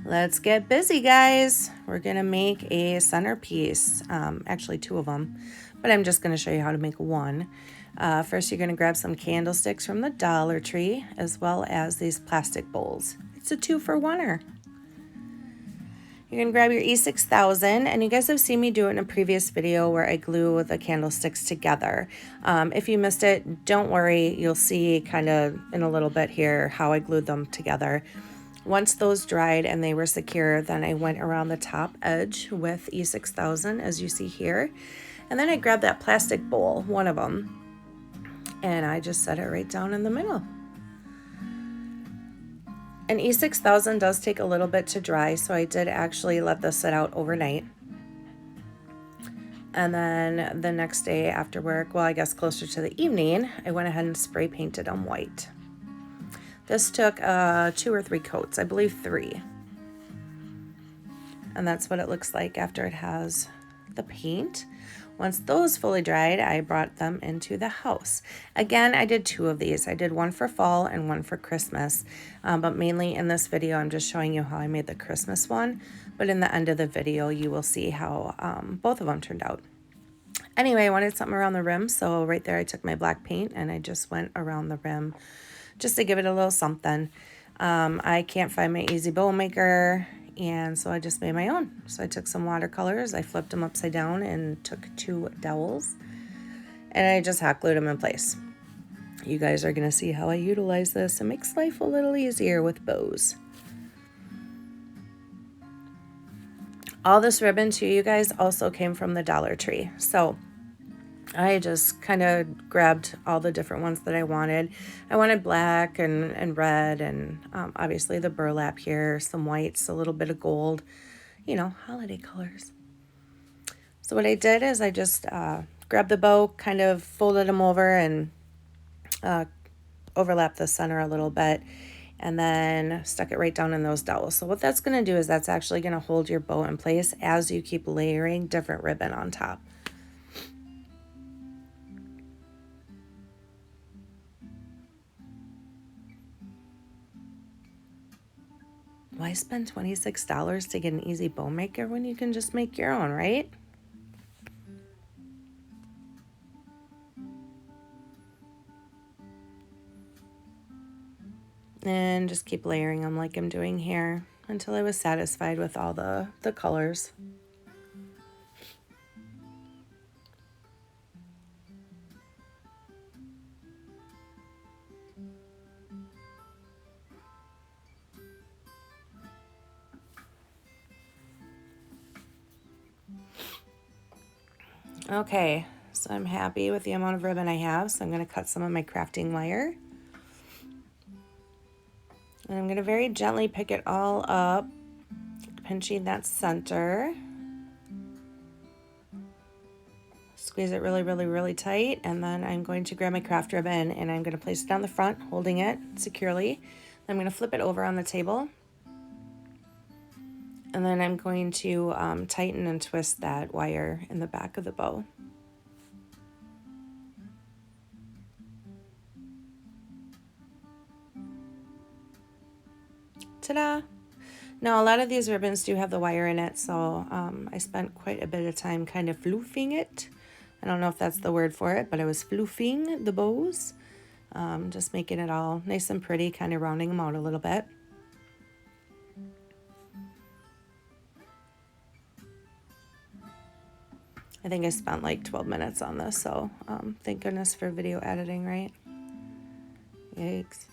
Let's get busy, guys. We're gonna make a centerpiece, actually two of them, but I'm just gonna show you how to make one. First, you're gonna grab some candlesticks from the Dollar Tree, as well as these plastic bowls. It's a 2-for-1er. You're gonna grab your E6000, and you guys have seen me do it in a previous video where I glue the candlesticks together. If you missed it, don't worry, you'll see kind of in a little bit here how I glued them together. Once those dried and they were secure, then I went around the top edge with E6000, as you see here. And then I grabbed that plastic bowl, one of them, and I just set it right down in the middle. An E6000 does take a little bit to dry, so I did actually let this sit out overnight. And then the next day after work, well, I guess closer to the evening, I went ahead and spray painted them white. This took 2 or 3 coats, I believe 3. And that's what it looks like after it has the paint. Once those fully dried, I brought them into the house. Again, I did 2 of these. I did one for fall and one for Christmas. But mainly in this video, I'm just showing you how I made the Christmas one. But in the end of the video, you will see how both of them turned out. Anyway, I wanted something around the rim, so right there I took my black paint and I just went around the rim just to give it a little something. I can't find my easy bow maker, and so I just made my own. So I took some watercolors, I flipped them upside down and took 2 dowels, and I just hot glued them in place. You guys are gonna see how I utilize this. It makes life a little easier with bows. All this ribbon too, you guys, also came from the Dollar Tree. So I just kind of grabbed all the different ones that I wanted. I wanted black and red and obviously the burlap here, some whites, a little bit of gold, you know, holiday colors. So what I did is I just grabbed the bow, kind of folded them over and overlapped the center a little bit, and then stuck it right down in those dowels. So what that's going to do is that's actually going to hold your bow in place as you keep layering different ribbon on top. Why spend $26 to get an easy bow maker when you can just make your own, right? And just keep layering them like I'm doing here until I was satisfied with all the colors. Okay, so I'm happy with the amount of ribbon I have, so I'm going to cut some of my crafting wire. And I'm going to very gently pick it all up, pinching that center. Squeeze it really, really, really tight, and then I'm going to grab my craft ribbon and I'm going to place it down the front, holding it securely. I'm going to flip it over on the table. And then I'm going to tighten and twist that wire in the back of the bow. Ta-da! Now, a lot of these ribbons do have the wire in it, so I spent quite a bit of time kind of floofing it. I don't know if that's the word for it, but I was floofing the bows, just making it all nice and pretty, kind of rounding them out a little bit. I think I spent like 12 minutes on this, so thank goodness for video editing, right? Yikes.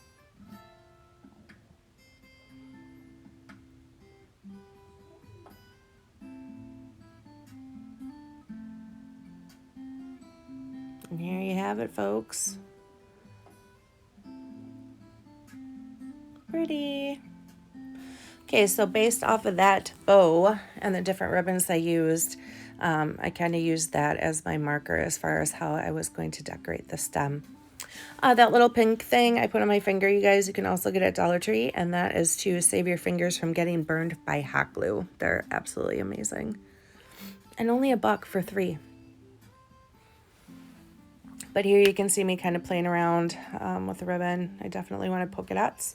And here you have it, folks. Pretty. Okay, so based off of that bow and the different ribbons I used, I kind of used that as my marker as far as how I was going to decorate the stem. That little pink thing I put on my finger, you guys, you can also get at Dollar Tree, and that is to save your fingers from getting burned by hot glue. They're absolutely amazing. And only $1 for 3. But here you can see me kind of playing around with the ribbon. I definitely wanted polka dots.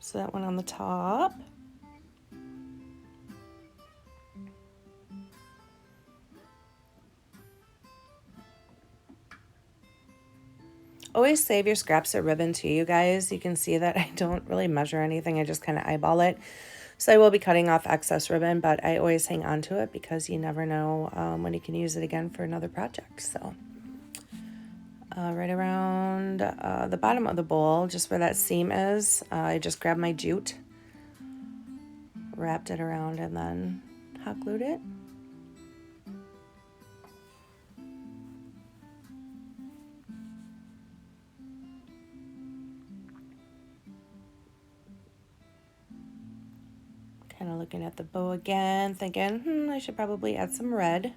So that one on the top. Always save your scraps of ribbon too, you guys. You can see that I don't really measure anything. I just kind of eyeball it. So I will be cutting off excess ribbon, but I always hang on to it because you never know when you can use it again for another project. So right around the bottom of the bowl, just where that seam is, I just grabbed my jute, wrapped it around, and then hot glued it. Kind of looking at the bow again, thinking, I should probably add some red.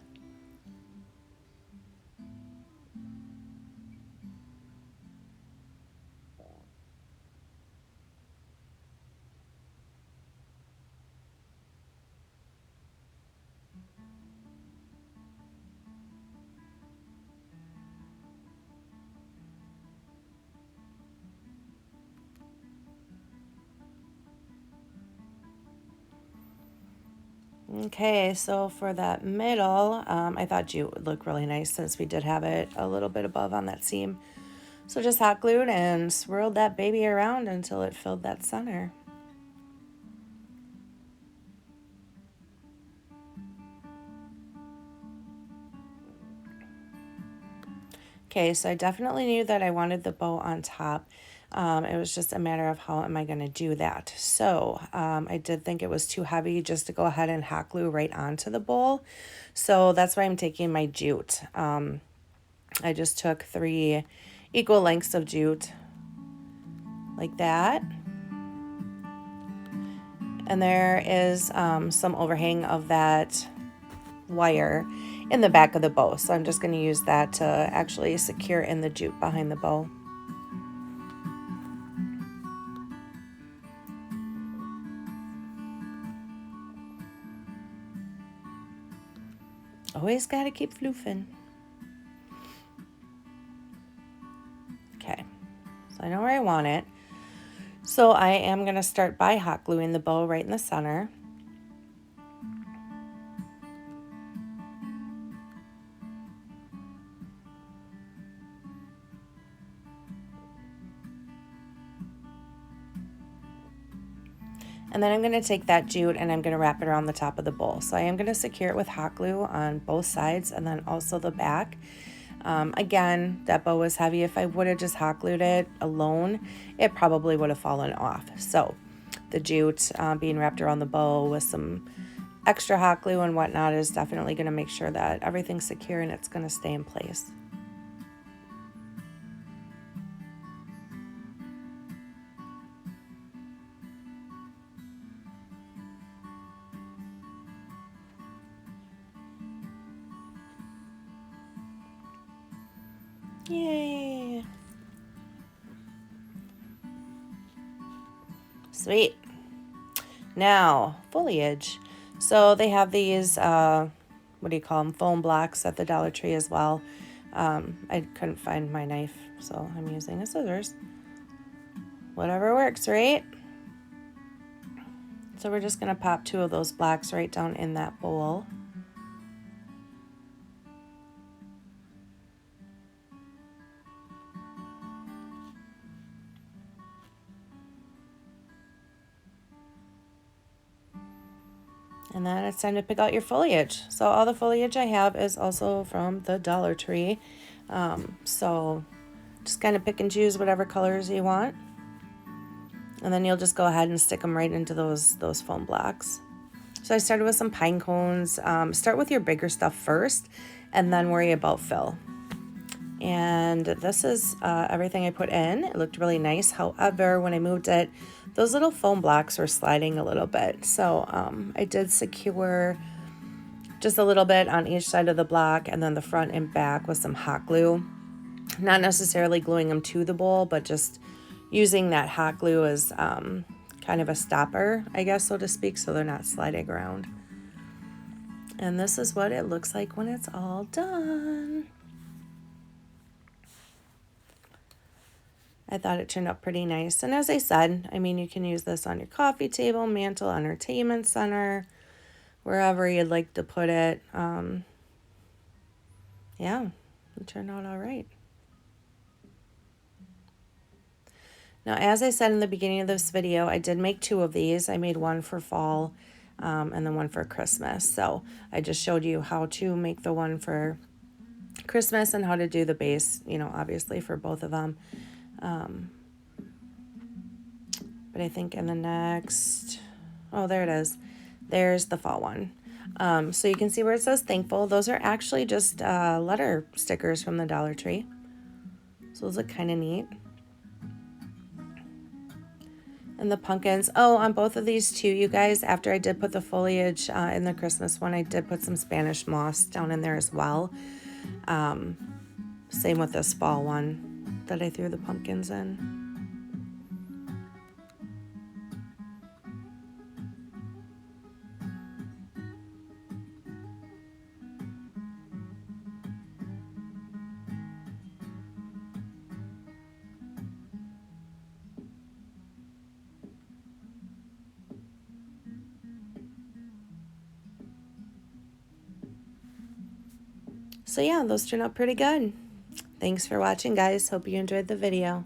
Okay, so for that middle, I thought jute would look really nice since we did have it a little bit above on that seam. So just hot glued and swirled that baby around until it filled that center. Okay, so I definitely knew that I wanted the bow on top. It was just a matter of how am I going to do that. So I did think it was too heavy just to go ahead and hot glue right onto the bowl. So that's why I'm taking my jute. I just took 3 equal lengths of jute like that. And there is some overhang of that wire in the back of the bow. So I'm just going to use that to actually secure in the jute behind the bow. Always got to keep floofing. Okay, so I know where I want it. So I am going to start by hot gluing the bow right in the center. And then I'm going to take that jute and I'm going to wrap it around the top of the bowl. So I am going to secure it with hot glue on both sides and then also the back. Again, that bow was heavy. If I would have just hot glued it alone, it probably would have fallen off. So the jute being wrapped around the bow with some extra hot glue and whatnot is definitely going to make sure that everything's secure and it's going to stay in place. Yay! Sweet. Now, foliage. So they have these, what do you call them, foam blocks at the Dollar Tree as well. I couldn't find my knife, so I'm using a scissors. Whatever works, right? So we're just going to pop 2 of those blocks right down in that bowl. And then it's time to pick out your foliage. So all the foliage I have is also from the Dollar Tree. So just kind of pick and choose whatever colors you want. And then you'll just go ahead and stick them right into those foam blocks. So I started with some pine cones. Start with your bigger stuff first and then worry about fill. And this is everything I put in. It looked really nice. However, when I moved it, those little foam blocks were sliding a little bit. So I did secure just a little bit on each side of the block and then the front and back with some hot glue. Not necessarily gluing them to the bowl, but just using that hot glue as kind of a stopper, I guess, so to speak, so they're not sliding around. And this is what it looks like when it's all done. I thought it turned out pretty nice. And as I said, I mean, you can use this on your coffee table, mantle, entertainment center, wherever you'd like to put it. Yeah, it turned out all right. Now, as I said in the beginning of this video, I did make 2 of these. I made one for fall and then one for Christmas. So I just showed you how to make the one for Christmas and how to do the base, you know, obviously for both of them. But I think in the next, oh, there it is. There's the fall one. So you can see where it says thankful. Those are actually just letter stickers from the Dollar Tree. So those look kind of neat. And the pumpkins. Oh, on both of these too, you guys, after I did put the foliage in the Christmas one, I did put some Spanish moss down in there as well. Same with this fall one that I threw the pumpkins in. So yeah, those turned out pretty good. Thanks for watching, guys. Hope you enjoyed the video.